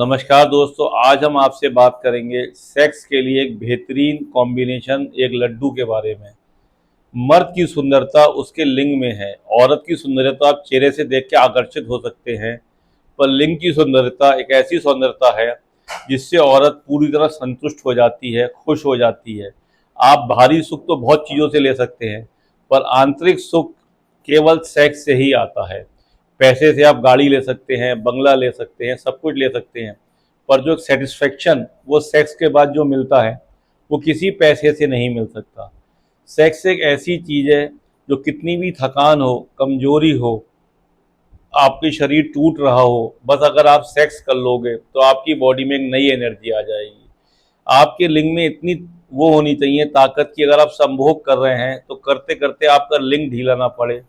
नमस्कार दोस्तों, आज हम आपसे बात करेंगे सेक्स के लिए एक बेहतरीन कॉम्बिनेशन एक लड्डू के बारे में। मर्द की सुंदरता उसके लिंग में है। औरत की सुंदरता आप चेहरे से देख के आकर्षित हो सकते हैं, पर लिंग की सुंदरता एक ऐसी सुंदरता है जिससे औरत पूरी तरह संतुष्ट हो जाती है, खुश हो जाती है। आप बाहरी सुख तो बहुत चीज़ों से ले सकते हैं, पर आंतरिक सुख केवल सेक्स से ही आता है। पैसे से आप गाड़ी ले सकते हैं, बंगला ले सकते हैं, सब कुछ ले सकते हैं, पर जो सेटिस्फेक्शन वो सेक्स के बाद जो मिलता है वो किसी पैसे से नहीं मिल सकता। सेक्स एक ऐसी चीज़ है जो कितनी भी थकान हो, कमजोरी हो, आपके शरीर टूट रहा हो, बस अगर आप सेक्स कर लोगे तो आपकी बॉडी में एक नई एनर्जी आ जाएगी। आपके लिंग में इतनी वो होनी चाहिए ताकत की, अगर आप संभोग कर रहे हैं तो करते करते आपका लिंग ढीला ना पड़े।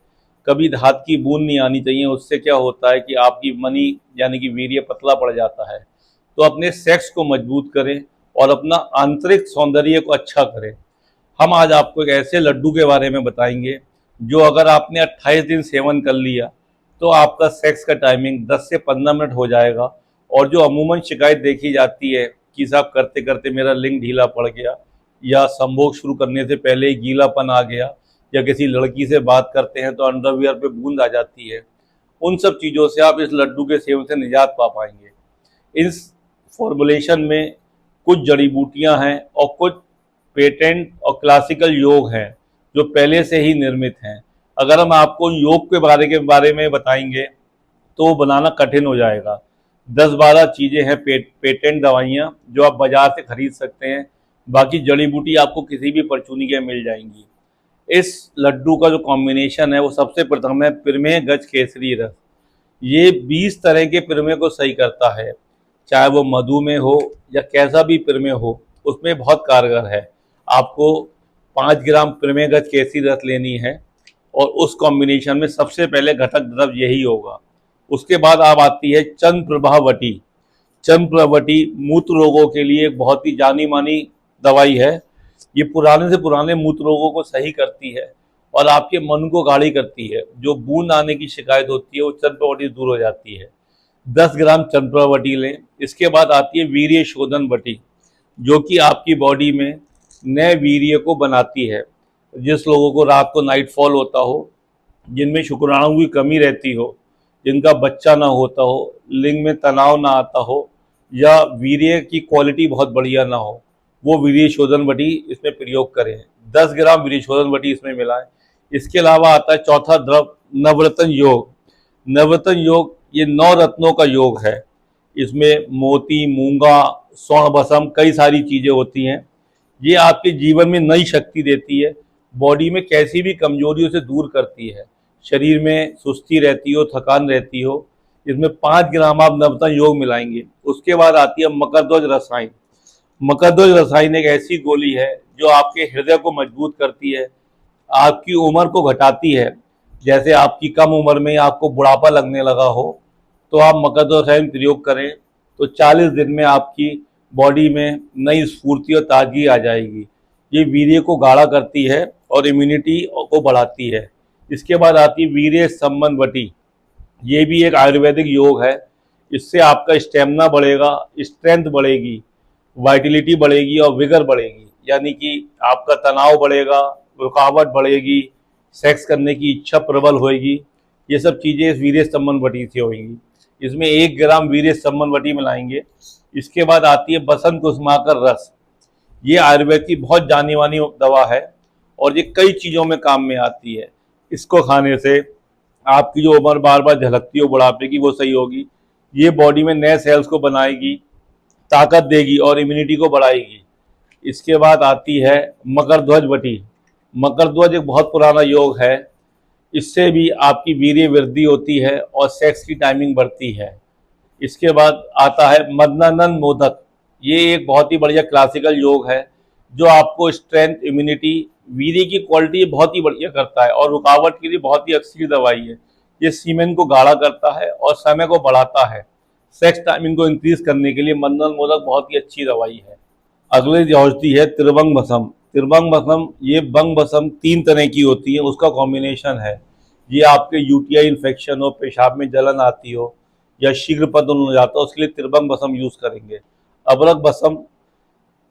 कभी धात की बूंद नहीं आनी चाहिए, उससे क्या होता है कि आपकी मनी यानी कि वीर्य पतला पड़ जाता है। तो अपने सेक्स को मजबूत करें और अपना आंतरिक सौंदर्य को अच्छा करें। हम आज आपको एक ऐसे लड्डू के बारे में बताएंगे जो अगर आपने 28 दिन सेवन कर लिया तो आपका सेक्स का टाइमिंग 10 से 15 मिनट हो जाएगा। और जो अमूमन शिकायत देखी जाती है कि साहब करते करते मेरा लिंग ढीला पड़ गया, या संभोग शुरू करने से पहले ही गीलापन आ गया, या किसी लड़की से बात करते हैं तो अंडरवियर पे बूंद आ जाती है, उन सब चीज़ों से आप इस लड्डू के सेवन से निजात पा पाएंगे। इस फॉर्मुलेशन में कुछ जड़ी बूटियां हैं और कुछ पेटेंट और क्लासिकल योग हैं जो पहले से ही निर्मित हैं। अगर हम आपको योग के बारे में बताएंगे तो वो बनाना कठिन हो जाएगा। 10-12 चीज़ें हैं पेटेंट दवाइयाँ जो आप बाजार से खरीद सकते हैं, बाकी जड़ी बूटी आपको किसी भी परचूनी के मिल जाएंगी। इस लड्डू का जो कॉम्बिनेशन है वो सबसे प्रथम है प्रमेह गज केसरी रस। ये 20 तरह के प्रमेह को सही करता है, चाहे वो मधुमेह हो या कैसा भी प्रमेह हो, उसमें बहुत कारगर है। आपको 5 ग्राम प्रमेह गज केसरी रस लेनी है और उस कॉम्बिनेशन में सबसे पहले घटक द्रव्य यही होगा। उसके बाद आप आती है चंद्र प्रभावटी। चंद्र प्रभावटी मूत्र रोगों के लिए एक बहुत ही जानी मानी दवाई है। ये पुराने से पुराने मूत्र रोगों को सही करती है और आपके मन को गाढ़ी करती है। जो बूंद आने की शिकायत होती है वो चंद्र प्रभावटी दूर हो जाती है। 10 ग्राम चंद्र प्रभावटी लें। इसके बाद आती है वीर्य शोधन वटी, जो कि आपकी बॉडी में नए वीर्य को बनाती है। जिस लोगों को रात को नाइट फॉल होता हो, जिनमें शुक्राणु की कमी रहती हो, जिनका बच्चा ना होता हो, लिंग में तनाव ना आता हो, या वीर्य की क्वालिटी बहुत बढ़िया ना हो, वो वीर्य शोधन वटी इसमें प्रयोग करें। 10 ग्राम वीर्य शोधन वटी इसमें मिलाएं। इसके अलावा आता है चौथा द्रव नवरत्न योग। नवरत्न योग ये 9 रत्नों का योग है। इसमें मोती, मूंगा, स्वर्ण भस्म, कई सारी चीज़ें होती हैं। ये आपके जीवन में नई शक्ति देती है, बॉडी में कैसी भी कमजोरियों से दूर करती है। शरीर में सुस्ती रहती हो, थकान रहती हो, इसमें 5 ग्राम आप नवरत्न योग मिलाएंगे। उसके बाद आती है मकरध्वज रसायन। मकरध्वज रसायन एक ऐसी गोली है जो आपके हृदय को मजबूत करती है, आपकी उम्र को घटाती है। जैसे आपकी कम उम्र में आपको बुढ़ापा लगने लगा हो तो आप मकरध्वज रसायन प्रयोग करें तो 40 दिन में आपकी बॉडी में नई स्फूर्ति और ताजगी आ जाएगी। ये वीर्य को गाढ़ा करती है और इम्यूनिटी को बढ़ाती है। इसके बाद आती है वीर्य संबंध वटी। ये भी एक आयुर्वेदिक योग है। इससे आपका स्टेमिना बढ़ेगा, स्ट्रेंथ बढ़ेगी, वाइटलिटी बढ़ेगी और विगर बढ़ेगी। यानी कि आपका तनाव बढ़ेगा, रुकावट बढ़ेगी, सेक्स करने की इच्छा प्रबल होएगी। ये सब चीज़ें इस वीर्य संबंध वटी से होंगी। इसमें 1 ग्राम वीर्य संबंध वटी मिलाएंगे। इसके बाद आती है बसंत कुसुमाकर रस। ये आयुर्वेद की बहुत जानी मानी दवा है और ये कई चीज़ों में काम में आती है। इसको खाने से आपकी जो उम्र बार बार झलकती हो बुढ़ापे की वो सही होगी। ये बॉडी में नए सेल्स को बनाएगी, ताकत देगी और इम्यूनिटी को बढ़ाएगी। इसके बाद आती है मकरध्वज वटी। मकरध्वज एक बहुत पुराना योग है। इससे भी आपकी वीर्य वृद्धि होती है और सेक्स की टाइमिंग बढ़ती है। इसके बाद आता है मदनानंद मोदक। ये एक बहुत ही बढ़िया क्लासिकल योग है जो आपको स्ट्रेंथ, इम्यूनिटी, वीर्य की क्वालिटी बहुत ही बढ़िया करता है और रुकावट के लिए बहुत ही अच्छी दवाई है। ये सीमेन को गाढ़ा करता है और समय को बढ़ाता है। सेक्स टाइमिंग को इंक्रीज करने के लिए मदनानंद मोदक बहुत ही अच्छी दवाई है। अगली औषधि है त्रिभंग भस्म। त्रिभंग भस्म ये भंग भस्म 3 तरह की होती है, उसका कॉम्बिनेशन है। ये आपके यूटीआई इन्फेक्शन हो, पेशाब में जलन आती हो, या शीघ्र पतन हो जाता है, उसके लिए त्रिभंग भस्म यूज करेंगे। अबरक भस्म,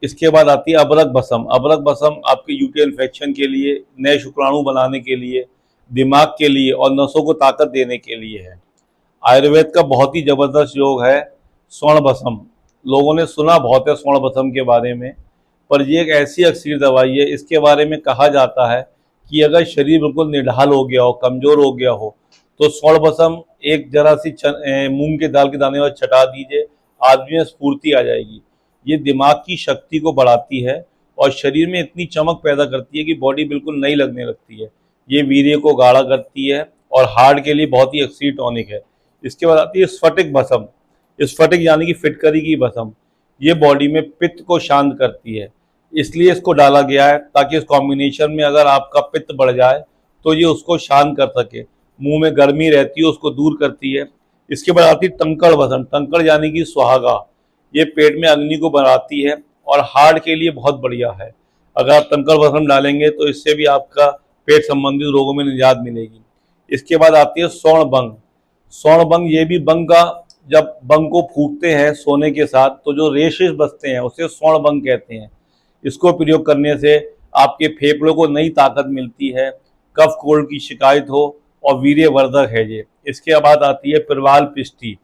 इसके बाद आती है अबरक भस्म। अबरक भस्म आपके यूटी इन्फेक्शन के लिए, नए शुक्राणु बनाने के लिए, दिमाग के लिए और नसों को ताकत देने के लिए है। आयुर्वेद का बहुत ही जबरदस्त योग है स्वर्ण भस्म। लोगों ने सुना बहुत है स्वर्ण भस्म के बारे में, पर ये एक ऐसी अक्सीर दवाई है, इसके बारे में कहा जाता है कि अगर शरीर बिल्कुल निढाल हो गया हो, कमजोर हो गया हो, तो स्वर्ण भस्म एक जरा सी मूंग के दाल के दाने पर छटा दीजिए, आदमी में स्फूर्ति आ जाएगी। ये दिमाग की शक्ति को बढ़ाती है और शरीर में इतनी चमक पैदा करती है कि बॉडी बिल्कुल नई लगने लगती है। ये वीर्य को गाढ़ा करती है और हार्ट के लिए बहुत ही अक्सीर टॉनिक है। इसके बाद आती है स्फटिक भस्म। स्फटिक यानी कि फिटकरी की भस्म। ये बॉडी में पित्त को शांत करती है, इसलिए इसको डाला गया है ताकि इस कॉम्बिनेशन में अगर आपका पित्त बढ़ जाए तो ये उसको शांत कर सके। मुंह में गर्मी रहती है उसको दूर करती है। इसके बाद आती है तंकड़ भस्म। तंकड़ यानी कि सुहागा। ये पेट में अग्नि को बढ़ाती है और हार्ट के लिए बहुत बढ़िया है। अगर आप तंकड़ भस्म डालेंगे तो इससे भी आपका पेट संबंधित रोगों में निजात मिलेगी। इसके बाद आती है स्वर्ण भंग। स्वर्ण भंग, ये भी भंग का, जब भंग को फूकते हैं सोने के साथ तो जो रेशेस बचते हैं उसे स्वर्ण भंग कहते हैं। इसको प्रयोग करने से आपके फेफड़ों को नई ताकत मिलती है, कफ कोल्ड की शिकायत हो और वीर्यवर्धक है ये। इसके बाद आती है पिरवाल पिष्टी।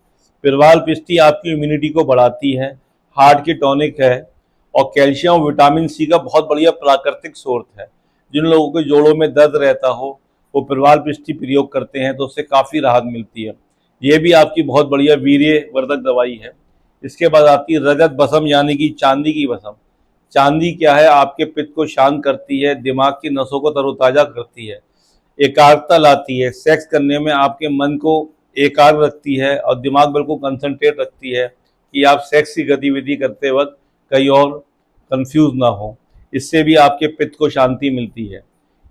पिरवाल पिष्टी आपकी इम्यूनिटी को बढ़ाती है, हार्ट की टॉनिक है और कैल्शियम और विटामिन सी का बहुत बढ़िया प्राकृतिक सोर्स है। जिन लोगों के जोड़ों में दर्द रहता हो वो पिरवाल पिष्टी प्रयोग करते हैं तो उससे काफ़ी राहत मिलती है। ये भी आपकी बहुत बढ़िया वीर्यवर्धक दवाई है। इसके बाद आती है रजत भस्म यानी कि चांदी की भस्म। चांदी क्या है, आपके पित्त को शांत करती है, दिमाग की नसों को तरोताजा करती है, एकाग्रता लाती है, सेक्स करने में आपके मन को एकाग्र रखती है और दिमाग बिल्कुल कंसंट्रेट रखती है कि आप सेक्स की गतिविधि करते वक्त कहीं और कंफ्यूज ना हो। इससे भी आपके पित्त को शांति मिलती है।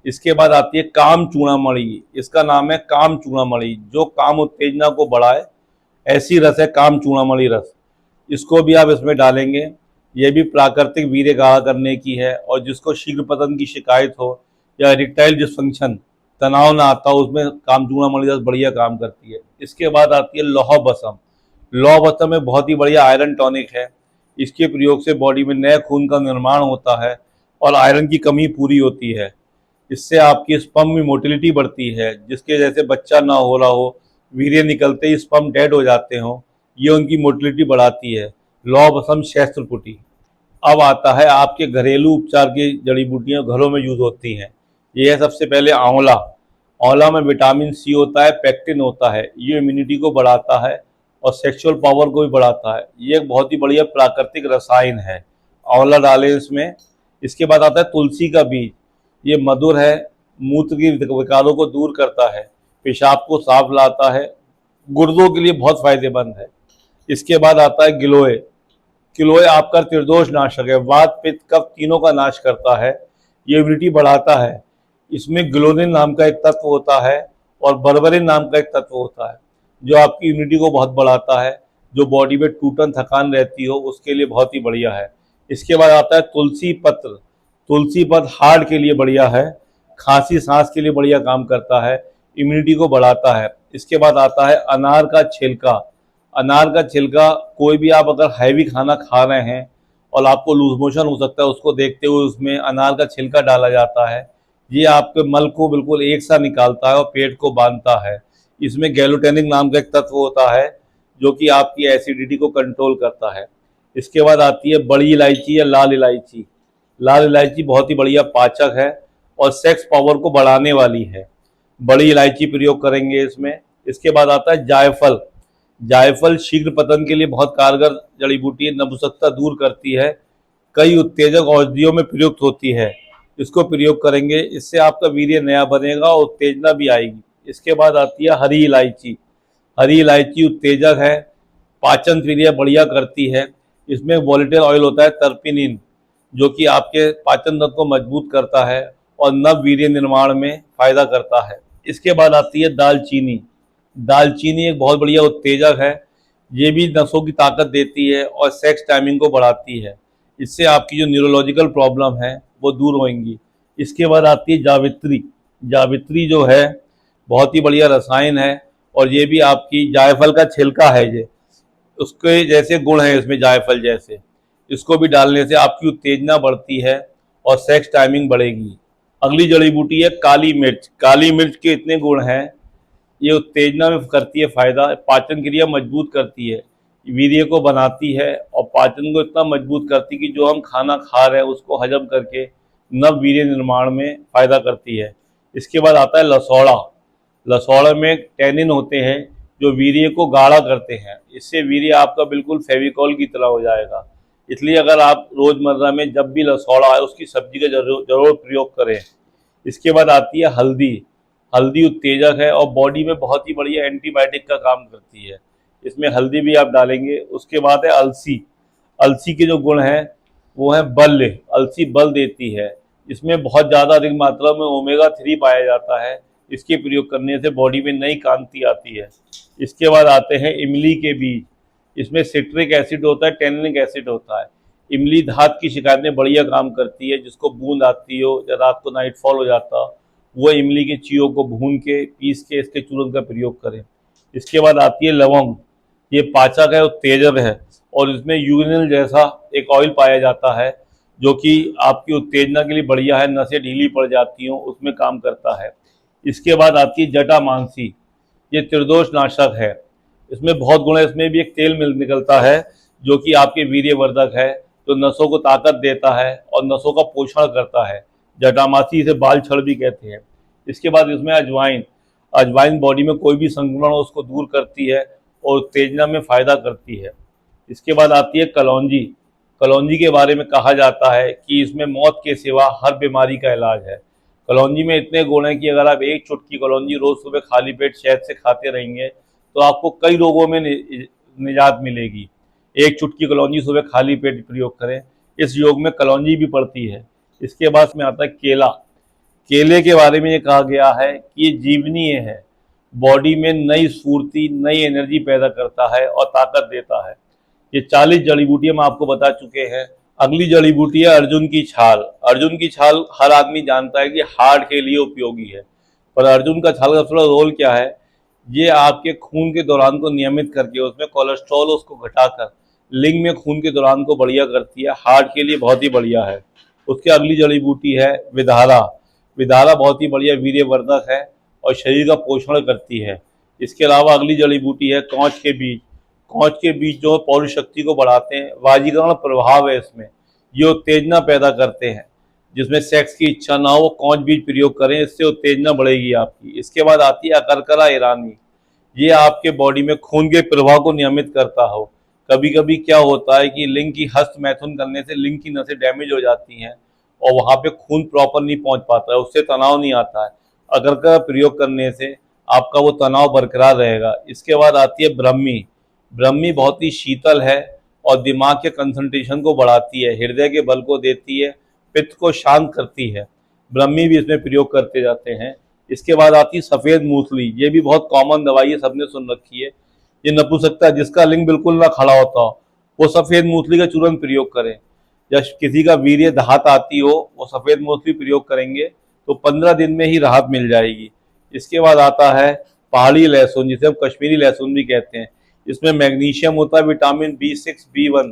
इसके बाद आती है काम चूड़ामणि। इसका नाम है काम चूड़ामणि, जो काम उत्तेजना को बढ़ाए, ऐसी रस है काम चूड़ामणि रस। इसको भी आप इसमें डालेंगे। यह भी प्राकृतिक वीर्य गाढ़ा करने की है और जिसको शीघ्र पतन की शिकायत हो या इरेक्टाइल डिस्फंक्शन, तनाव ना आता हो, उसमें काम चूड़ामणि रस बढ़िया काम करती है। इसके बाद आती है लौह भस्म। लौह भस्म में बहुत ही बढ़िया आयरन टॉनिक है। इसके प्रयोग से बॉडी में नए खून का निर्माण होता है और आयरन की कमी पूरी होती है। इससे आपकी स्पर्म में मोटिलिटी बढ़ती है, जिसके जैसे बच्चा ना हो रहा हो, वीर्य निकलते ही स्पर्म डेड हो जाते हो, ये उनकी मोटिलिटी बढ़ाती है। लौह भस्म शस्त्रपुटी। अब आता है आपके घरेलू उपचार की जड़ी बूटियां घरों में यूज होती हैं। ये है सबसे पहले आंवला। आंवला में विटामिन सी होता है, पेक्टिन होता है, ये इम्यूनिटी को बढ़ाता है और सेक्सुअल पावर को भी बढ़ाता है। ये एक बहुत ही बढ़िया प्राकृतिक रसायन है, आंवला डालें इसमें। इसके बाद आता है तुलसी का बीज। ये मधुर है, मूत्र की विकारों को दूर करता है, पेशाब को साफ लाता है, गुर्दों के लिए बहुत फायदेमंद है। इसके बाद आता है गिलोय। गिलोय आपका त्रिदोष नाशक है, वात पित्त कफ तीनों का नाश करता है, ये इम्यूनिटी बढ़ाता है। इसमें ग्लोनिन नाम का एक तत्व होता है और बर्बरिन नाम का एक तत्व होता है जो आपकी इम्यूनिटी को बहुत बढ़ाता है। जो बॉडी में टूटन थकान रहती हो उसके लिए बहुत ही बढ़िया है। इसके बाद आता है तुलसी पत्र। तुलसी पत्र हार्ट के लिए बढ़िया है, खांसी सांस के लिए बढ़िया काम करता है, इम्यूनिटी को बढ़ाता है। इसके बाद आता है अनार का छिलका। अनार का छिलका, कोई भी आप अगर हैवी खाना खा रहे हैं और आपको लूज मोशन हो सकता है, उसको देखते हुए उसमें अनार का छिलका डाला जाता है। ये आपके मल को बिल्कुल एक सा निकालता है और पेट को बांधता है। इसमें गैलोटेनिक नाम का एक तत्व होता है जो कि आपकी एसिडिटी को कंट्रोल करता है। इसके बाद आती है बड़ी इलायची या लाल इलायची। लाल इलायची बहुत ही बढ़िया पाचक है और सेक्स पावर को बढ़ाने वाली है। बड़ी इलायची प्रयोग करेंगे इसमें। इसके बाद आता है जायफल। जायफल शीघ्र पतन के लिए बहुत कारगर जड़ी बूटी है, नपुंसकता दूर करती है, कई उत्तेजक औषधियों में प्रयुक्त होती है। इसको प्रयोग करेंगे, इससे आपका वीर्य नया बनेगा और उत्तेजना भी आएगी। इसके बाद आती है हरी इलायची। हरी इलायची उत्तेजक है, पाचन क्रिया बढ़िया करती है। इसमें वोलेटाइल ऑयल होता है टर्पिनिन, जो कि आपके पाचन तंत्र को मजबूत करता है और नव वीर्य निर्माण में फायदा करता है। इसके बाद आती है दालचीनी। दालचीनी एक बहुत बढ़िया उत्तेजक है, ये भी नसों की ताकत देती है और सेक्स टाइमिंग को बढ़ाती है। इससे आपकी जो न्यूरोलॉजिकल प्रॉब्लम है वो दूर होंगी। इसके बाद आती है जावित्री। जावित्री जो है बहुत ही बढ़िया रसायन है और ये भी आपकी जायफल का छिलका है, ये उसके जैसे गुण है इसमें, जायफल जैसे। इसको भी डालने से आपकी उत्तेजना बढ़ती है और सेक्स टाइमिंग बढ़ेगी। अगली जड़ी बूटी है काली मिर्च। काली मिर्च के इतने गुण हैं, ये उत्तेजना में करती है फायदा, पाचन क्रिया मजबूत करती है, वीर्य को बनाती है और पाचन को इतना मजबूत करती है कि जो हम खाना खा रहे हैं उसको हजम करके नव वीर्य निर्माण में फायदा करती है। इसके बाद आता है लसौड़ा। लसौड़ा में टैनिन होते हैं जो वीर्य को गाढ़ा करते हैं, इससे वीर्य आपका बिल्कुल फेविकॉल की तरह हो जाएगा। इसलिए अगर आप रोजमर्रा में जब भी लसौड़ा है उसकी सब्जी का जरूर प्रयोग करें। इसके बाद आती है हल्दी। हल्दी उत्तेजक है और बॉडी में बहुत ही बढ़िया एंटीबायोटिक का काम करती है, इसमें हल्दी भी आप डालेंगे। उसके बाद है अलसी। अलसी के जो गुण हैं वो है बल। अलसी बल देती है, इसमें बहुत ज़्यादा अधिक मात्रा में ओमेगा 3 पाया जाता है, इसके प्रयोग करने से बॉडी में नई कांति आती है। इसके बाद आते हैं इमली के बीज। इसमें सिट्रिक एसिड होता है, टेनिक एसिड होता है। इमली धात की शिकायत में बढ़िया काम करती है, जिसको बूंद आती हो या रात को नाइटफॉल हो जाता, वो इमली के चीयों को भून के पीस के इसके चूर्ण का प्रयोग करें। इसके बाद आती है लवंग। ये पाचक है, उत्तेजक है और इसमें यूरिनल जैसा एक ऑयल पाया जाता है जो कि आपकी उत्तेजना के लिए बढ़िया है, नसें ढीली पड़ जाती हों उसमें काम करता है। इसके बाद आती है जटामांसी। ये त्रिदोष नाशक है, इसमें बहुत गुण है। इसमें भी एक तेल निकलता है जो कि आपके वीर्यवर्धक है, जो नसों को ताकत देता है और नसों का पोषण करता है। जटामासी इसे बाल छड़ भी कहते हैं। इसके बाद इसमें अजवाइन। अजवाइन बॉडी में कोई भी संक्रमण हो उसको दूर करती है और उत्तेजना में फायदा करती है। इसके बाद आती है कलौंजी। कलौंजी के बारे में कहा जाता है कि इसमें मौत के सिवा हर बीमारी का इलाज है। कलौंजी में इतने गुण हैं कि अगर आप एक चुटकी कलौंजी रोज सुबह खाली पेट शहद से खाते रहेंगे तो आपको कई रोगों में निजात मिलेगी। एक चुटकी कलौंजी सुबह खाली पेट प्रयोग करें, इस योग में कलौंजी भी पड़ती है। इसके बाद में आता है केला। केले के बारे में ये कहा गया है कि ये जीवनीय है, बॉडी में नई स्फूर्ति, नई एनर्जी पैदा करता है और ताकत देता है। ये 40 जड़ी बूटियां हम आपको बता चुके हैं। अगली जड़ी बूटी है अर्जुन की छाल। अर्जुन की छाल हर आदमी जानता है कि हार्ट के लिए उपयोगी है, पर अर्जुन का छाल का थोड़ा रोल क्या है, ये आपके खून के दौरान को नियमित करके उसमें कोलेस्ट्रॉल उसको घटाकर लिंग में खून के दौरान को बढ़िया करती है, हार्ट के लिए बहुत ही बढ़िया है। उसके अगली जड़ी बूटी है विधारा। विधारा बहुत ही बढ़िया वीर्यवर्धक है और शरीर का पोषण करती है। इसके अलावा अगली जड़ी बूटी है कौच के बीज। कौच के बीज जो पौरुष शक्ति को बढ़ाते हैं, वाजीकरण प्रभाव है इसमें, ये उत्तेजना पैदा करते हैं। जिसमें सेक्स की इच्छा ना हो वो कौच बीज प्रयोग करें, इससे उत्तेजना बढ़ेगी आपकी। इसके बाद आती है अकरकरा ईरानी। ये आपके बॉडी में खून के प्रवाह को नियमित करता हो। कभी कभी क्या होता है कि लिंग की हस्त मैथुन करने से लिंग की नसें डैमेज हो जाती हैं और वहाँ पे खून प्रॉपर नहीं पहुँच पाता है, उससे तनाव नहीं आता है। अकरकरा प्रयोग करने से आपका वो तनाव बरकरार रहेगा। इसके बाद आती है ब्रह्मी। ब्रह्मी बहुत ही शीतल है और दिमाग के कंसंट्रेशन को बढ़ाती है, हृदय के बल को देती है, पित्त को शांत करती है। ब्रह्मी भी इसमें प्रयोग करते जाते हैं। इसके बाद आती है सफ़ेद मूसली। ये भी बहुत कॉमन दवाई है, सबने सुन रखी है। ये नपुंसकता, जिसका लिंग बिल्कुल ना खड़ा होता हो वो सफ़ेद मूसली का चूर्ण प्रयोग करें। या किसी का वीर्य धात आती हो वो सफ़ेद मूसली प्रयोग करेंगे तो 15 दिन में ही राहत मिल जाएगी। इसके बाद आता है पहाड़ी लहसुन, जिसे हम कश्मीरी लहसुन भी कहते हैं। इसमें मैग्नीशियम होता है, विटामिन B6, B1,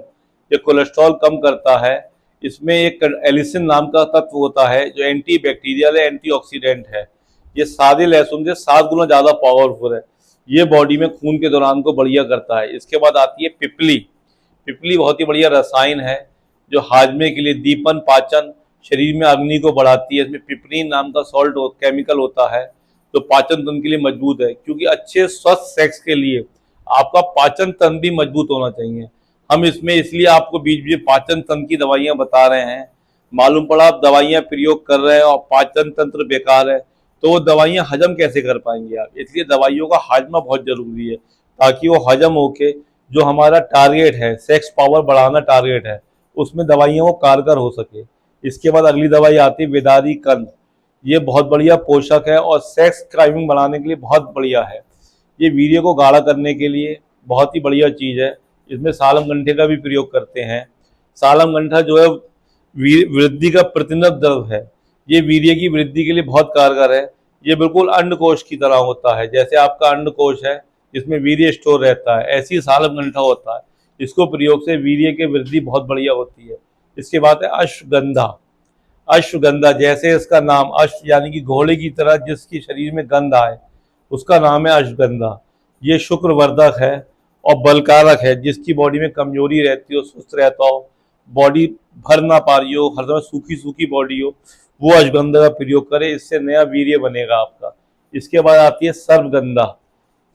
ये कोलेस्ट्रॉल कम करता है। इसमें एक एलिसिन नाम का तत्व होता है जो एंटी बैक्टीरियल है, एंटीऑक्सीडेंट है। ये सादे लहसुन से 7 गुना ज़्यादा पावरफुल है, ये बॉडी में खून के दौरान को बढ़िया करता है। इसके बाद आती है पिपली। पिपली बहुत ही बढ़िया रसायन है जो हाजमे के लिए, दीपन, पाचन, शरीर में अग्नि को बढ़ाती है। इसमें पिपरीन नाम का सॉल्ट केमिकल होता है जो पाचन तंत्र के लिए मजबूत है, क्योंकि अच्छे स्वस्थ सेक्स के लिए आपका पाचन तंत्र भी मजबूत होना चाहिए। हम इसमें इसलिए आपको बीच बीच पाचन तंत्र की दवाइयाँ बता रहे हैं। मालूम पड़ा आप दवाइयाँ प्रयोग कर रहे हैं और पाचन तंत्र बेकार है तो वो दवाइयाँ हजम कैसे कर पाएंगे आप। इसलिए दवाइयों का हाजमा बहुत जरूरी है ताकि वो हजम होके जो हमारा टारगेट है, सेक्स पावर बढ़ाना टारगेट है, उसमें दवाइयाँ वो कारगर हो सके। इसके बाद अगली दवाई आती है विदारी कंद। ये बहुत बढ़िया पोषक है और सेक्स क्राइमिंग बढ़ाने के लिए बहुत बढ़िया है। ये वीर्य को गाढ़ा करने के लिए बहुत ही बढ़िया चीज़ है। इसमें सालम गंठे का भी प्रयोग करते हैं। सालम गंठा जो है वृद्धि का प्रतिनद द्रव है, ये वीर्य की वृद्धि के लिए बहुत कारगर है। ये बिल्कुल अंडकोश की तरह होता है, जैसे आपका अंडकोश है जिसमें वीर्य स्टोर रहता है, ऐसी सालमगंठा होता है। इसको प्रयोग से वीर्य की वृद्धि बहुत बढ़िया होती है। इसके बाद है अश्वगंधा। अश्वगंधा, जैसे इसका नाम अश्व यानी कि घोड़े की तरह जिसकी शरीर में गंध आए, उसका नाम है अश्वगंधा। ये शुक्रवर्धक है और बलकारक है। जिसकी बॉडी में कमजोरी रहती हो, सुस्त रहता हो, बॉडी भर ना पा रही हो, हर समय सूखी सूखी बॉडी हो, वो अश्वगंधा का प्रयोग करे, इससे नया वीर्य बनेगा आपका। इसके बाद आती है सर्पगंधा।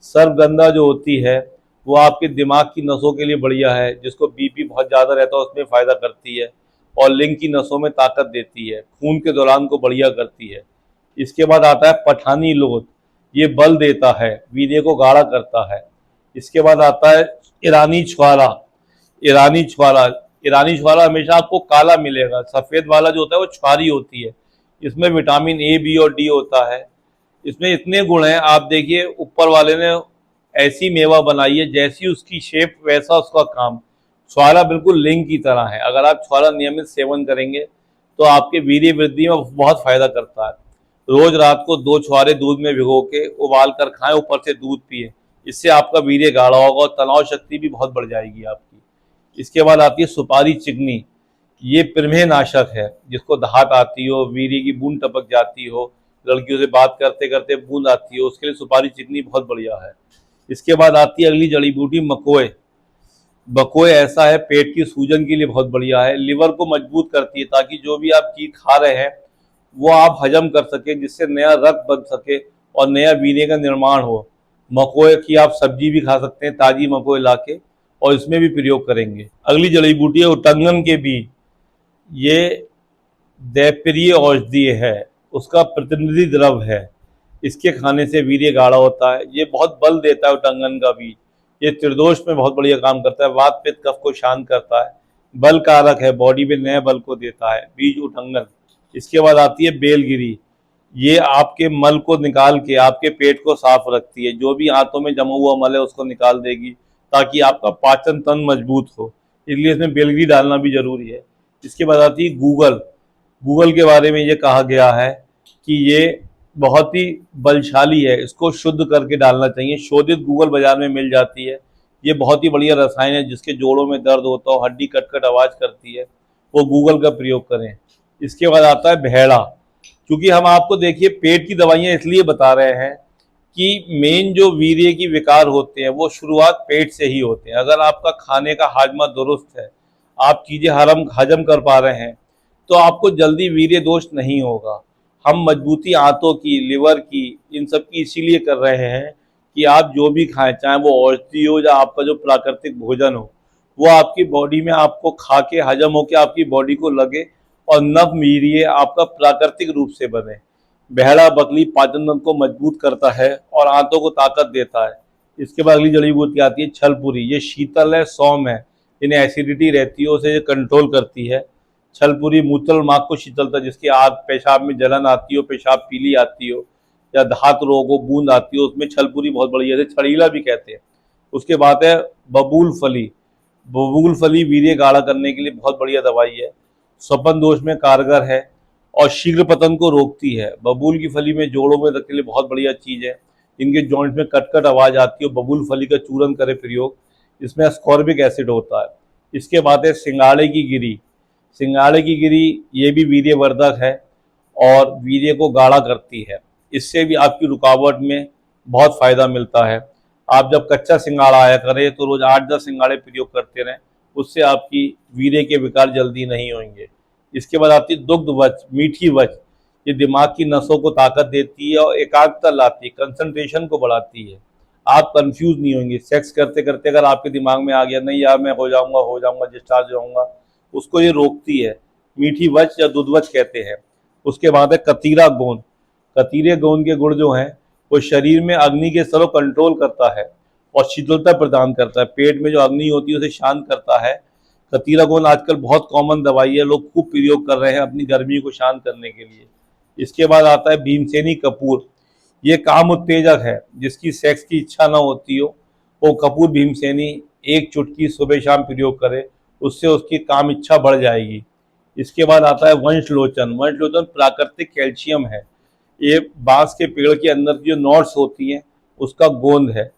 सर्पगंधा जो होती है वो आपके दिमाग की नसों के लिए बढ़िया है, जिसको बीपी बहुत ज़्यादा रहता है उसमें फ़ायदा करती है, और लिंग की नसों में ताकत देती है, खून के दौरान को बढ़िया करती है। इसके बाद आता है पठानी लोथ। ये बल देता है, वीर्य को गाढ़ा करता है। इसके बाद आता है ईरानी छुआरा। ईरानी छुआरा, ईरानी छुआरा हमेशा आपको काला मिलेगा, सफ़ेद वाला जो होता है वो छुआरी होती है। इसमें विटामिन ए, बी और डी होता है। इसमें इतने गुण हैं, आप देखिए ऊपर वाले ने ऐसी मेवा बनाई है, जैसी उसकी शेप वैसा उसका काम। छुआरा बिल्कुल लिंग की तरह है। अगर आप छुआरा नियमित सेवन करेंगे तो आपके वीर्य वृद्धि में बहुत फायदा करता है। रोज रात को 2 छुआरे दूध में भिगो के उबाल कर खाएं, ऊपर से दूध पिए, इससे आपका वीर्य गाढ़ा होगा और तनाव शक्ति भी बहुत बढ़ जाएगी आपकी। इसके बाद आती है सुपारी चिकनी। ये प्रमेह नाशक है, जिसको दहात आती हो, वीर्य की बूंद टपक जाती हो, लड़कियों से बात करते करते बूंद आती हो, उसके लिए सुपारी चिकनी बहुत बढ़िया है। इसके बाद आती है अगली जड़ी बूटी मकोए। बकोए ऐसा है, पेट की सूजन के लिए बहुत बढ़िया है, लिवर को मजबूत करती है, ताकि जो भी आप चीज खा रहे हैं वो आप हजम कर सके, जिससे नया रक्त बन सके और नया वीर्य का निर्माण हो। मकोए की आप सब्जी भी खा सकते हैं, ताजी मकोए लाके, और इसमें भी प्रयोग करेंगे। अगली जड़ी बूटी है उटंगन के बीज। ये दैप्रिय औषधीय है, उसका प्रतिनिधि द्रव है। इसके खाने से वीर्य गाढ़ा होता है। ये बहुत बल देता है उटंगन का बीज। ये त्रिदोष में बहुत बढ़िया काम करता है, वात पित्त कफ को शांत करता है, बल कारक है, बॉडी में नए बल को देता है बीज उटंगन। इसके बाद आती है बेलगिरी। ये आपके मल को निकाल के आपके पेट को साफ रखती है, जो भी आंतों में जमा हुआ मल है उसको निकाल देगी, ताकि आपका पाचन तंत्र मजबूत हो। इसलिए इसमें बेलगिरी डालना भी जरूरी है। इसके बाद आती है गूगल। गूगल के बारे में ये कहा गया है कि ये बहुत ही बलशाली है, इसको शुद्ध करके डालना चाहिए। शोधित गूगल बाजार में मिल जाती है। ये बहुत ही बढ़िया रसायन है, जिसके जोड़ों में दर्द होता हो, हड्डी कट आवाज़ करती है, वो गूगल का प्रयोग करें। इसके बाद आता है भेड़ा। क्योंकि हम आपको देखिए पेट की दवाइयाँ इसलिए बता रहे हैं कि मेन जो वीर्य की विकार होते हैं वो शुरुआत पेट से ही होते हैं। अगर आपका खाने का हाजमा दुरुस्त है, आप चीज़ें हजम कर पा रहे हैं, तो आपको जल्दी वीर्य दोष नहीं होगा। हम मजबूती आंतों की, लिवर की, इन सब की इसीलिए कर रहे हैं कि आप जो भी खाएं, चाहे वो औषधि हो या आपका जो प्राकृतिक भोजन हो, वो आपकी बॉडी में आपको खा के हजम हो के आपकी बॉडी को लगे और नव वीर्य आपका प्राकृतिक रूप से बने। बहड़ा बकली पाचन तंत्र को मजबूत करता है और आंतों को ताकत देता है। इसके बाद अगली जड़ी बूटी आती है छलपुरी। ये शीतल है, सौम है, इन्हें एसिडिटी रहती है उसे ये कंट्रोल करती है। छलपुरी मूत्र मार्ग को शीतलता, जिसकी आग पेशाब में जलन आती हो, पेशाब पीली आती हो, या धात रोग हो, बूंद आती हो, उसमें छलपुरी बहुत बढ़िया है, छड़ीला भी कहते हैं। उसके बाद है बबूल फली। बबूल फली वीर्य गाढ़ा करने के लिए बहुत बढ़िया दवाई है, स्वपन दोष में कारगर है और शीघ्र पतन को रोकती है। बबूल की फली में जोड़ों में रखने के लिए बहुत बढ़िया चीज़ है। इनके जॉइंट में कटकट आवाज़ आती है, बबूल फली का चूरन करे प्रयोग, इसमें अस्कॉर्बिक एसिड होता है। इसके बाद है सिंगाड़े की गिरी। सिंगाड़े की गिरी ये भी वीर्यवर्धक है और वीर्य को गाढ़ा करती है। इससे भी आपकी रुकावट में बहुत फ़ायदा मिलता है। आप जब कच्चा सिंगाड़ा आया करें तो रोज़ 8-10 सिंगाड़े प्रयोग करते रहें, उससे आपकी वीर्य के विकार जल्दी नहीं होंगे। इसके बाद आती है दुग्ध वच, मीठी वच। ये दिमाग की नसों को ताकत देती है और एकाग्रता लाती है, कंसंट्रेशन को बढ़ाती है। आप कंफ्यूज नहीं होंगे। सेक्स करते करते अगर आपके दिमाग में आ गया नहीं यार मैं हो जाऊंगा डिस्चार्ज हो जाऊंगा, उसको ये रोकती है। मीठी वच या दुधवच कहते हैं। उसके बाद है कतीरा गोंद। कतीरे गोंद के गुण जो हैं वो शरीर में अग्नि के स्तर को कंट्रोल करता है और शीतलता प्रदान करता है। पेट में जो अग्नि होती है उसे शांत करता है। कतीरा गोंद आजकल बहुत कॉमन दवाई है, लोग खूब प्रयोग कर रहे हैं अपनी गर्मी को शांत करने के लिए। इसके बाद आता है भीमसेनी कपूर। ये काम उत्तेजक है, जिसकी सेक्स की इच्छा ना होती हो वो कपूर भीमसेनी 1 चुटकी सुबह शाम प्रयोग करे, उससे उसकी काम इच्छा बढ़ जाएगी। इसके बाद आता है वंशलोचन। वंशलोचन प्राकृतिक कैल्शियम है, ये बांस के पेड़ के अंदर की जो नॉट्स होती हैं उसका गोंद है,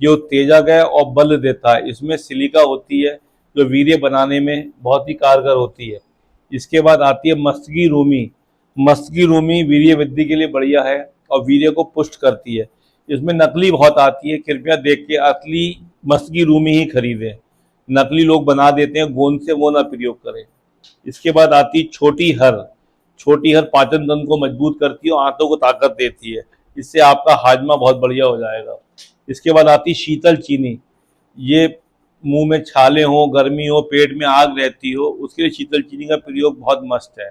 जो उत्तेजक है और बल देता है। इसमें सिलिका होती है जो वीर्य बनाने में बहुत ही कारगर होती है। इसके बाद आती है मस्तकी रूमी। मस्तकी रूमी वीर्य वृद्धि के लिए बढ़िया है और वीर्य को पुष्ट करती है। इसमें नकली बहुत आती है, कृपया देख के असली मस्तकी रूमी ही खरीदें। नकली लोग बना देते हैं गोंद से, वो ना प्रयोग करें। इसके बाद आती है छोटी हर। छोटी हर पाचन तंत्र को मजबूत करती है और आंतों को ताकत देती है। इससे आपका हाजमा बहुत बढ़िया हो जाएगा। इसके बाद आती है शीतल चीनी। ये मुंह में छाले हो, गर्मी हो, पेट में आग रहती हो, उसके लिए शीतल चीनी का प्रयोग बहुत मस्त है।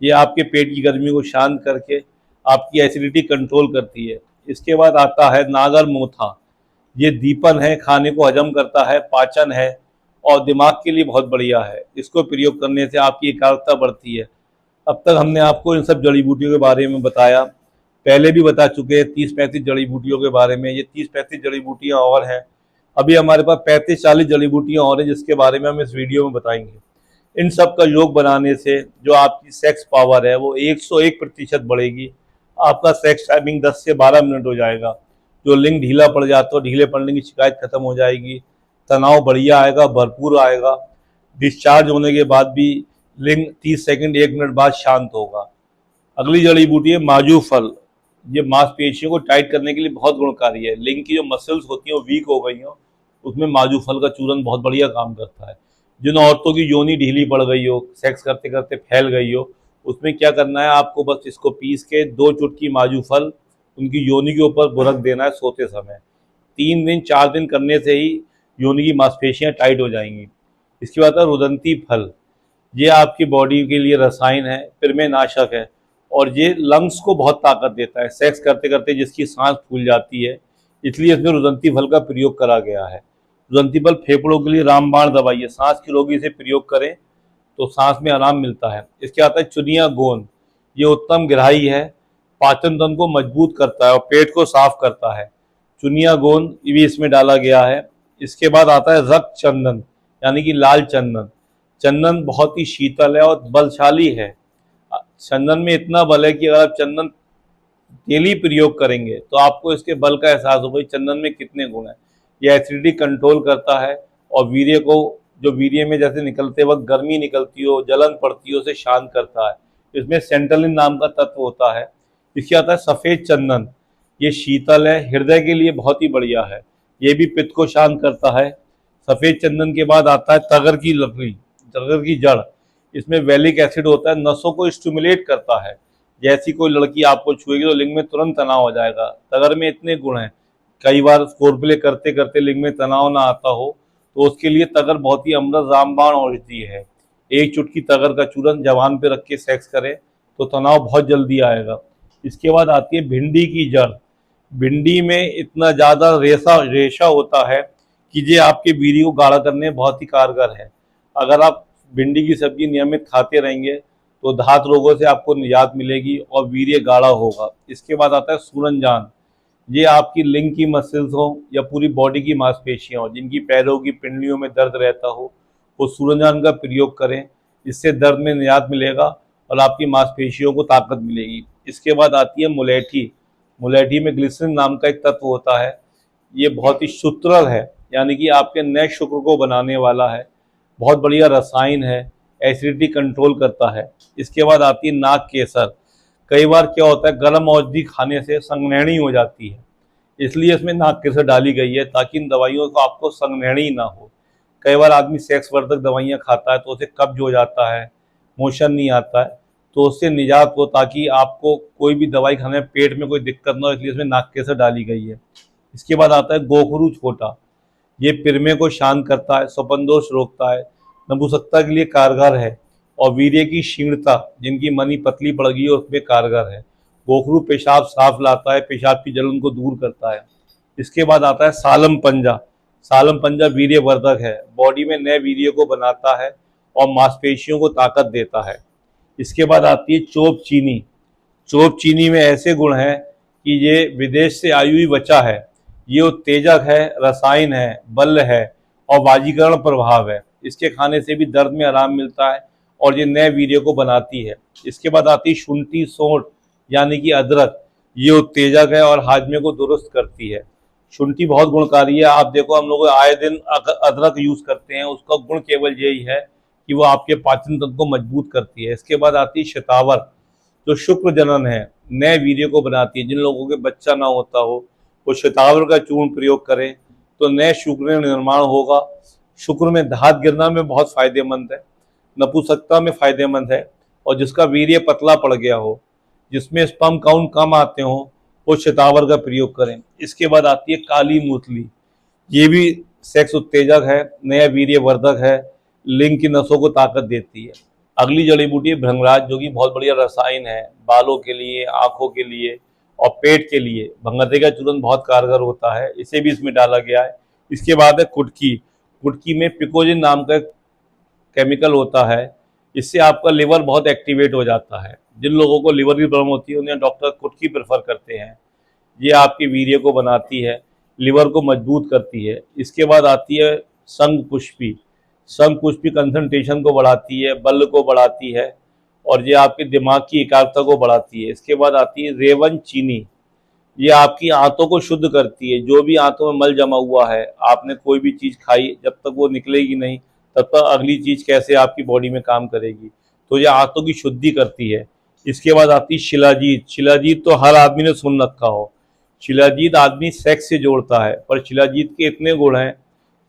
ये आपके पेट की गर्मी को शांत करके आपकी एसिडिटी कंट्रोल करती है। इसके बाद आता है नागर मोथा। ये दीपन है, खाने को हजम करता है, पाचन है और दिमाग के लिए बहुत बढ़िया है। इसको प्रयोग करने से आपकी एकाग्रता बढ़ती है। अब तक हमने आपको इन सब जड़ी बूटियों के बारे में बताया, पहले भी बता चुके हैं 30-35 जड़ी बूटियों के बारे में। ये 30-35 जड़ी बूटियाँ और हैं। अभी हमारे पास 35-40 जड़ी बूटियाँ और हैं जिसके बारे में हम इस वीडियो में बताएंगे। इन सब का योग बनाने से जो आपकी सेक्स पावर है वो 101% बढ़ेगी। आपका सेक्स टाइमिंग 10 से 12 मिनट हो जाएगा। जो लिंग ढीला पड़ जाता है, ढीले पड़ने की शिकायत खत्म हो जाएगी। तनाव बढ़िया आएगा, भरपूर आएगा। डिस्चार्ज होने के बाद भी लिंग 30 सेकंड 1 मिनट बाद शांत होगा। अगली जड़ी बूटी है माजू फल। ये मांसपेशियों को टाइट करने के लिए बहुत गुणकारी है। लिंग की जो मसल्स होती हैं वो वीक हो गई हो, उसमें माजू फल का चूरन बहुत बढ़िया काम करता है। जिन औरतों की योनि ढीली पड़ गई हो, सेक्स करते करते फैल गई हो, उसमें क्या करना है, आपको बस इसको पीस के 2 चुटकी माजू फल उनकी योनि के ऊपर बुरक देना है सोते समय। 3 दिन 4 दिन करने से ही योनि की मांसपेशियां टाइट हो जाएंगी। इसके बाद रुदंती फल। ये आपकी बॉडी के लिए रसायन है, कृमिनाशक है और ये लंग्स को बहुत ताकत देता है। सेक्स करते करते जिसकी सांस फूल जाती है, इसलिए इसमें रुदंती फल का प्रयोग करा गया है। रुदंती फल फेफड़ों के लिए रामबाण दवाई है। सांस की रोगी से प्रयोग करें तो सांस में आराम मिलता है। इसके आता है चुनिया गोंद। ये उत्तम ग्राही है, पाचन तंत्र को मजबूत करता है और पेट को साफ करता है। चुनिया गोंद भी इसमें डाला गया है। इसके बाद आता है रक्त चंदन, यानी कि लाल चंदन। चंदन बहुत ही शीतल है और बलशाली है। चंदन में इतना बल है कि अगर आप चंदन डेली प्रयोग करेंगे तो आपको इसके बल का एहसास होगा चंदन में कितने गुण हैं। यह एसिडिटी कंट्रोल करता है और वीर्य को, जो वीर्य में जैसे निकलते वक्त गर्मी निकलती हो, जलन पड़ती हो, उसे शांत करता है। इसमें सेंट्रलिन नाम का तत्व होता है। इसके आता है सफ़ेद चंदन। ये शीतल है, हृदय के लिए बहुत ही बढ़िया है। ये भी पित्त को शांत करता है। सफ़ेद चंदन के बाद आता है तगर की लकड़ी, तगर की जड़। इसमें वैलिक एसिड होता है, नसों को स्टिमुलेट करता है। जैसी कोई लड़की आपको छुएगी तो लिंग में तुरंत तनाव हो जाएगा। तगर में इतने गुण हैं, कई बार फोरप्ले करते करते लिंग में तनाव ना आता हो तो उसके लिए तगर बहुत ही अमृत रामबाण औषधि है। 1 चुटकी तगर का चूरन जवान पे रख के सेक्स करें तो तनाव बहुत जल्दी आएगा। इसके बाद आती है भिंडी की जड़। भिंडी में इतना ज़्यादा रेशा होता है कि ये आपके वीर्य को गाढ़ा करने में बहुत ही कारगर है। अगर आप भिंडी की सब्जी नियमित खाते रहेंगे तो धात रोगों से आपको निजात मिलेगी और वीर्य गाढ़ा होगा। इसके बाद आता है सूरनजान। ये आपकी लिंग की मसल्स हो या पूरी बॉडी की मांसपेशियां हो, जिनकी पैरों की पिंडलियों में दर्द रहता हो, वो सूरनजान का प्रयोग करें। इससे दर्द में निजात मिलेगा और आपकी मांसपेशियों को ताकत मिलेगी। इसके बाद आती है मुलेठी। मुलेठी में ग्लिसरीन नाम का एक तत्व होता है। ये बहुत ही सूत्रल है, यानी कि आपके नए शुक्र को बनाने वाला है। बहुत बढ़िया रसायन है, एसिडिटी कंट्रोल करता है। इसके बाद आती है नाग केसर। कई बार क्या होता है, गर्म औषधि खाने से संघनैणी हो जाती है, इसलिए इसमें नाग केसर डाली गई है ताकि इन दवाइयों को आपको संघनैणी ना हो। कई बार आदमी सेक्स वर्धक दवाइयाँ खाता है तो उसे कब्ज हो जाता है, मोशन नहीं आता है, तो उससे निजात हो, ताकि आपको कोई भी दवाई खाने में पेट में कोई दिक्कत ना हो, इसलिए इसमें नाग केसर डाली गई है। इसके बाद आता है गोखरू छोटा। ये पिरमे को शांत करता है, स्वपनदोष रोकता है, नपुंसकता के लिए कारगर है और वीर्य की क्षीणता, जिनकी मनी पतली पड़ गई है, उसमें कारगर है। गोखरू पेशाब साफ लाता है, पेशाब की जलन को दूर करता है। इसके बाद आता है सालम पंजा। सालम पंजा वीर्यवर्धक है, बॉडी में नए वीर्य को बनाता है और मांसपेशियों को ताकत देता है। इसके बाद आती है चोप चीनी। चोप चीनी में ऐसे गुण हैं कि ये विदेश से आई हुई वचा है। ये उत्तेजक है, रसायन है, बल है और वाजीकरण प्रभाव है। इसके खाने से भी दर्द में आराम मिलता है और ये नए वीर्य को बनाती है। इसके बाद आती है शुंठी, सोंठ यानी कि अदरक। ये उत्तेजक है और हाजमे को दुरुस्त करती है। शुंठी बहुत गुणकारी है। आप देखो हम लोग आए दिन अदरक यूज करते हैं, उसका गुण केवल यही है कि वो आपके पाचन तंत्र को मजबूत करती है। इसके बाद आती है शतावर, जो शुक्र जनन है, नए वीर्य को बनाती है। जिन लोगों के बच्चा ना होता हो वो शतावर का चूर्ण प्रयोग करें तो नए शुक्र निर्माण होगा। शुक्र में धात गिरना में बहुत फायदेमंद है, नपुंसकता में फायदेमंद है, और जिसका वीर्य पतला पड़ गया हो, जिसमें स्पर्म काउंट कम आते हो, वो शतावर का प्रयोग करें। इसके बाद आती है काली मूतली, ये भी सेक्स उत्तेजक है, नया वीर्य वर्धक है, लिंग की नसों को ताकत देती है। अगली जड़ी बूटी है भृंगराज, जो कि बहुत बढ़िया रसायन है बालों के लिए, आंखों के लिए और पेट के लिए। भंगते का चूर्ण बहुत कारगर होता है, इसे भी इसमें डाला गया है। इसके बाद है कुटकी। कुटकी में पिकोजिन नाम का केमिकल होता है, इससे आपका लिवर बहुत एक्टिवेट हो जाता है। जिन लोगों को लिवर की प्रॉब्लम होती है उन्हें डॉक्टर कुटकी प्रेफर करते हैं। ये आपके वीर्य को बनाती है, लिवर को मजबूत करती है। इसके बाद आती है संग पुष्पी। संग पुष्पी कंसंट्रेशन को बढ़ाती है, बल को बढ़ाती है, और ये आपके दिमाग की एकाग्रता को बढ़ाती है। इसके बाद आती है रेवन चीनी, ये आपकी आंतों को शुद्ध करती है। जो भी आंतों में मल जमा हुआ है, आपने कोई भी चीज़ खाई, जब तक वो निकलेगी नहीं तब तक अगली चीज़ कैसे आपकी बॉडी में काम करेगी, तो ये आंतों की शुद्धि करती है। इसके बाद आती है शिलाजीत। शिलाजीत तो हर आदमी ने सुन रखा हो। शिलाजीत आदमी सेक्स से जोड़ता है, पर शिलाजीत के इतने गुण हैं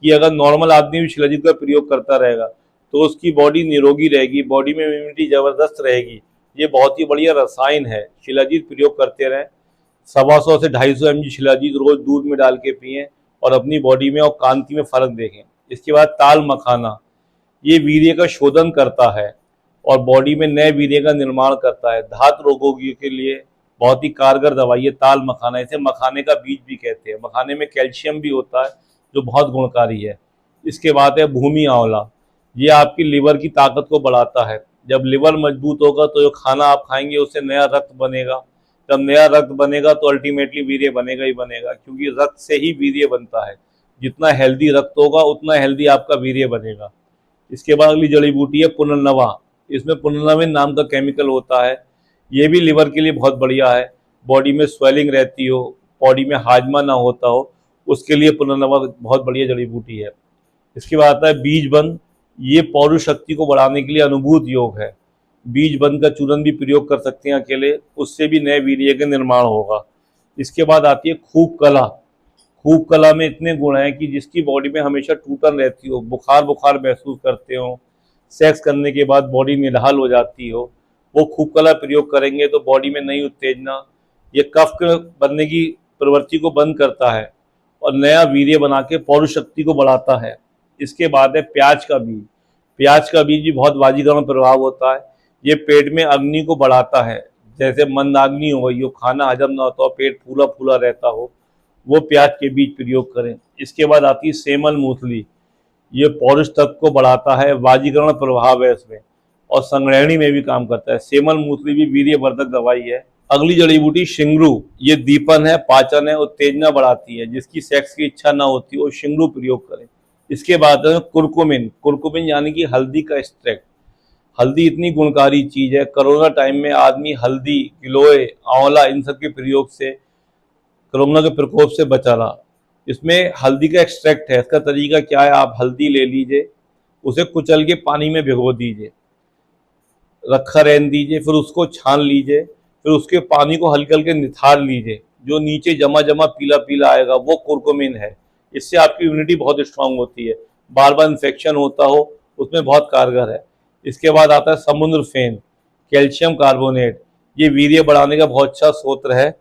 कि अगर नॉर्मल आदमी भी शिलाजीत का प्रयोग करता रहेगा तो उसकी बॉडी निरोगी रहेगी, बॉडी में इम्यूनिटी ज़बरदस्त रहेगी। ये बहुत ही बढ़िया रसायन है, शिलाजीत प्रयोग करते रहें। 125 से 250 mg शिलाजीत रोज दूध में डाल के पिएं और अपनी बॉडी में और कांति में फर्क देखें। इसके बाद ताल मखाना, ये वीर्य का शोधन करता है और बॉडी में नए वीर्य का निर्माण करता है। धात रोगों के लिए बहुत ही कारगर दवाई है ताल मखाना। इसे मखाने का बीज भी कहते हैं। मखाने में कैल्शियम भी होता है जो बहुत गुणकारी है। इसके बाद है भूमि आंवला, ये आपकी लिवर की ताकत को बढ़ाता है। जब लिवर मजबूत होगा तो जो खाना आप खाएंगे उससे नया रक्त बनेगा। जब नया रक्त बनेगा तो अल्टीमेटली वीर्य बनेगा ही बनेगा, क्योंकि रक्त से ही वीर्य बनता है। जितना हेल्दी रक्त होगा उतना हेल्दी आपका वीर्य बनेगा। इसके बाद अगली जड़ी बूटी है पुनर्नवा। इसमें पुनर्नवीन नाम का केमिकल होता है, ये भी लिवर के लिए बहुत बढ़िया है। बॉडी में स्वेलिंग रहती हो, बॉडी में हाजमा ना होता हो, उसके लिए पुनर्नवा बहुत बढ़िया जड़ी बूटी है। इसके बाद आता है बीज बंद, ये पौरुष शक्ति को बढ़ाने के लिए अनुभूत योग है। बीज बंद का चूर्ण भी प्रयोग कर सकते हैं अकेले, उससे भी नए वीर्य का निर्माण होगा। इसके बाद आती है खूब कला। खूब कला में इतने गुण हैं कि जिसकी बॉडी में हमेशा टूटन रहती हो, बुखार बुखार महसूस करते हो, सेक्स करने के बाद बॉडी निढाल हो जाती हो, वो खूब कला प्रयोग करेंगे तो बॉडी में नई उत्तेजना, ये कफ के बनने की प्रवृत्ति को बंद करता है और नया वीर्य बना के पौरुष शक्ति को बढ़ाता है। इसके बाद है प्याज का बीज। प्याज का बीज भी बहुत वाजीगरण प्रभाव होता है। ये पेट में अग्नि को बढ़ाता है। जैसे मंदाग्नि हो गई हो, खाना हजम ना होता हो, पेट फूला फूला रहता हो, वो प्याज के बीज प्रयोग करें। इसके बाद आती है सेमल मूसली, ये पौरुष तत्व को बढ़ाता है, वाजीकरण प्रभाव है इसमें, और संग्रहणी में भी काम करता है। सेमल मूसली भी वीर्यवर्धक दवाई है। अगली जड़ी बूटी शिंगरू, ये दीपन है, पाचन है, उत्तेजना बढ़ाती है। जिसकी सेक्स की इच्छा ना होती वो शिंगरू प्रयोग करें। इसके बाद है कुरकुमिन। कुरकुमिन यानी कि हल्दी का एक्सट्रैक्ट। हल्दी इतनी गुणकारी चीज़ है, कोरोना टाइम में आदमी हल्दी, गिलोय, आंवला इन सब के प्रयोग से कोरोना के प्रकोप से बचा रहा। इसमें हल्दी का एक्सट्रैक्ट है। इसका तरीका क्या है, आप हल्दी ले लीजिए, उसे कुचल के पानी में भिगो दीजिए, रखा रहने दीजिए, फिर उसको छान लीजिए, फिर उसके पानी को हल्के हल्के निथार लीजिए। जो नीचे जमा जमा पीला पीला आएगा वो कुरकुमिन है। इससे आपकी इम्यूनिटी बहुत स्ट्रांग होती है। बार बार इन्फेक्शन होता हो उसमें बहुत कारगर है। इसके बाद आता है समुद्र फेन, कैल्शियम कार्बोनेट, ये वीर्य बढ़ाने का बहुत अच्छा स्रोत है।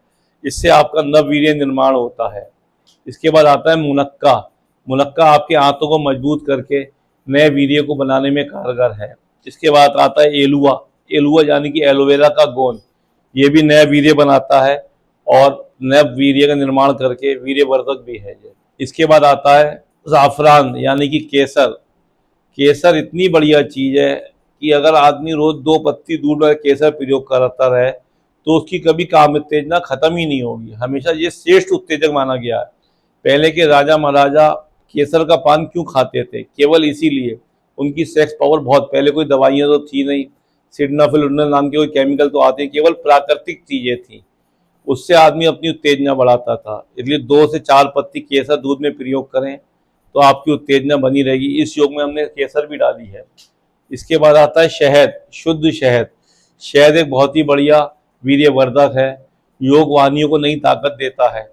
इससे आपका नव वीर्य निर्माण होता है। इसके बाद आता है मुनक्का। मुनक्का आपके आंतों को मजबूत करके नए वीर्य को बनाने में कारगर है। इसके बाद आता है एलुआ। एलुआ यानी कि एलोवेरा का गोंद, ये भी नया वीर्य बनाता है और नए वीर्य का निर्माण करके वीर्यवर्धक भी है ये। इसके बाद आता है ज़ाफ़रान यानी कि केसर। केसर इतनी बढ़िया चीज़ है कि अगर आदमी रोज 2 पत्ती दूध में केसर प्रयोग करता रहे तो उसकी कभी काम उत्तेजना खत्म ही नहीं होगी। हमेशा ये श्रेष्ठ उत्तेजक माना गया है। पहले के राजा महाराजा केसर का पान क्यों खाते थे, केवल इसीलिए उनकी सेक्स पावर बहुत, पहले कोई दवाइयाँ तो थी नहीं, सिडनाफिल नाम के कोई केमिकल तो आते, केवल प्राकृतिक चीज़ें थी। उससे आदमी अपनी उत्तेजना बढ़ाता था। इसलिए 2 से 4 पत्ती केसर दूध में प्रयोग करें तो आपकी उत्तेजना बनी रहेगी। इस योग में हमने केसर भी डाली है। इसके बाद आता है शहद, शुद्ध शहद। शहद एक बहुत ही बढ़िया वीर्यवर्धक है, योग वाहिनियों को नई ताकत देता है,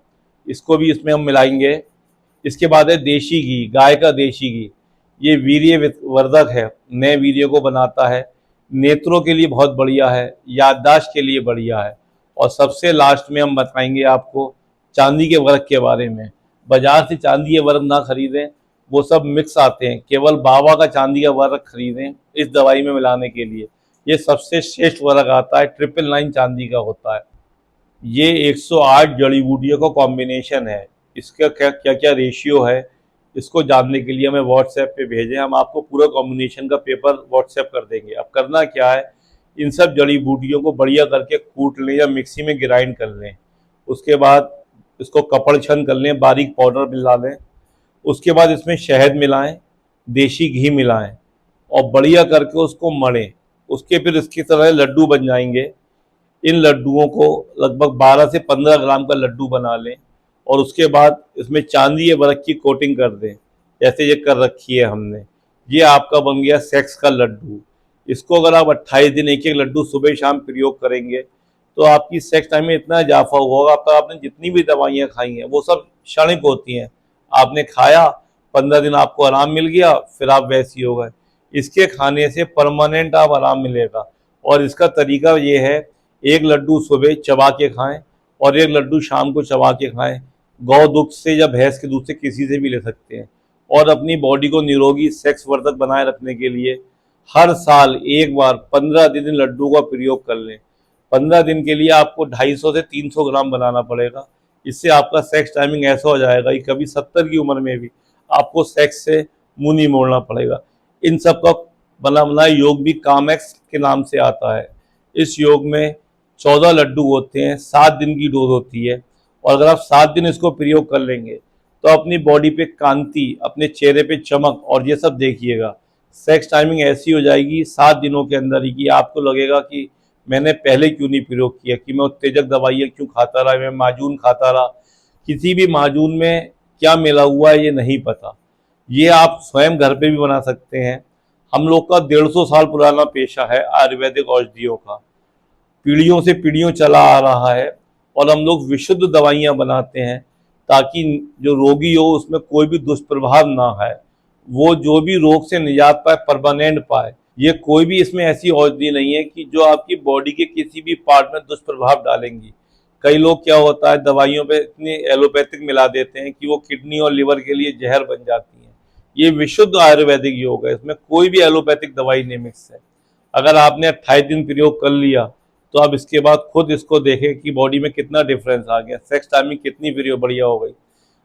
इसको भी इसमें हम मिलाएंगे। इसके बाद है देशी घी, गाय का देशी घी। ये वीर्यवर्धक है, नए वीर्य को बनाता है, नेत्रों के लिए बहुत बढ़िया है, याददाश्त के लिए बढ़िया है। और सबसे लास्ट में हम बताएंगे आपको चांदी के वर्क के बारे में। बाजार से चांदी के वर्क ना खरीदें, वो सब मिक्स आते हैं, केवल बाबा का चांदी का वर्क खरीदें इस दवाई में मिलाने के लिए। ये सबसे श्रेष्ठ वर्क आता है, 999 चांदी का होता है। ये 108 जड़ी बूटियों का कॉम्बिनेशन है। इसका क्या क्या क्या रेशियो है, इसको जानने के लिए हमें व्हाट्सएप पे भेजें, हम आपको पूरा कॉम्बिनेशन का पेपर व्हाट्सएप कर देंगे। अब करना क्या है, इन सब जड़ी बूटियों को बढ़िया करके कूट लें या मिक्सी में ग्राइंड कर लें। उसके बाद इसको कपड़ छन कर लें, बारीक पाउडर मिला लें। उसके बाद इसमें शहद मिलाएं, देशी घी मिलाएं और बढ़िया करके उसको मढ़ें। उसके फिर इसकी तरह लड्डू बन जाएंगे। इन लड्डुओं को लगभग 12 से 15 ग्राम का लड्डू बना लें और उसके बाद इसमें चांदी के वर्क की कोटिंग कर दें, जैसे ये कर रखी है हमने। ये आपका बन गया सेक्स का लड्डू। इसको अगर आप 28 दिन एक एक लड्डू सुबह शाम प्रयोग करेंगे तो आपकी सेक्स टाइम में इतना इजाफा होगा। अब तक आपने जितनी भी दवाइयाँ खाई हैं वो सब क्षणिक होती हैं। आपने खाया, 15 दिन आपको आराम मिल गया, फिर आप वैसी हो गए। इसके खाने से परमानेंट आप आराम मिलेगा। और इसका तरीका ये है, एक लड्डू सुबह चबा के खाएं और एक लड्डू शाम को चबा के खाएं। गौ दूध से या भैंस के दूध से किसी से भी ले सकते हैं। और अपनी बॉडी को निरोगी सेक्स वर्धक बनाए रखने के लिए हर साल एक बार 15 दिन लड्डू का प्रयोग कर लें। 15 दिन के लिए आपको 250 से 300 ग्राम बनाना पड़ेगा। इससे आपका सेक्स टाइमिंग ऐसा हो जाएगा कि कभी 70 की उम्र में भी आपको सेक्स से मुंह नहीं मोड़ना पड़ेगा। इन सब का बना बनाया योग भी कामेक्स के नाम से आता है। इस योग में 14 लड्डू होते हैं, 7 दिन की डोज होती है। और अगर आप 7 दिन इसको प्रयोग कर लेंगे तो अपनी बॉडी पे कांति, अपने चेहरे पे चमक और ये सब देखिएगा। सेक्स टाइमिंग ऐसी हो जाएगी 7 दिनों के अंदर ही कि आपको लगेगा कि मैंने पहले क्यों नहीं प्रयोग किया, कि मैं उत्तेजक दवाइयाँ क्यों खाता रहा, मैं माजून खाता रहा। किसी भी माजून में क्या मिला हुआ है ये नहीं पता। ये आप स्वयं घर पे भी बना सकते हैं। हम लोग का 150 साल पुराना पेशा है आयुर्वेदिक औषधियों का, पीढ़ियों से पीढ़ियों चला आ रहा है। और हम लोग विशुद्ध दवाइयाँ बनाते हैं ताकि जो रोगी हो उसमें कोई भी दुष्प्रभाव ना है, वो जो भी रोग से निजात पाए, परमानेंट पाए। ये कोई भी इसमें ऐसी औषधि नहीं है कि जो आपकी बॉडी के किसी भी पार्ट में दुष्प्रभाव डालेंगी। कई लोग क्या होता है, दवाइयों पे इतनी एलोपैथिक मिला देते हैं कि वो किडनी और लिवर के लिए जहर बन जाती हैं। ये विशुद्ध आयुर्वेदिक योग है, इसमें कोई भी एलोपैथिक दवाई नहीं मिक्स है। अगर आपने 28 दिन प्रयोग कर लिया तो आप इसके बाद खुद इसको देखें कि बॉडी में कितना डिफरेंस आ गया, सेक्स टाइमिंग कितनी बढ़िया हो गई।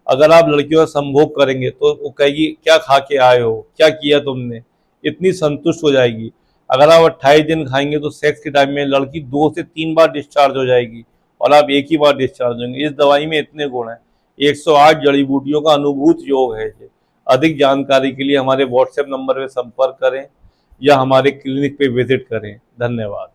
अगर आप लड़कियों का संभोग करेंगे तो वो कहेगी क्या खा के आए हो, क्या किया तुमने, इतनी संतुष्ट हो जाएगी। अगर आप 28 दिन खाएंगे तो सेक्स के टाइम में लड़की 2 से 3 बार डिस्चार्ज हो जाएगी और आप एक ही बार डिस्चार्ज होंगे। इस दवाई में इतने गुण हैं। 108 जड़ी बूटियों का अनुभूत योग है ये। अधिक जानकारी के लिए हमारे व्हाट्सएप नंबर पर संपर्क करें या हमारे क्लिनिक पे विजिट करें। धन्यवाद।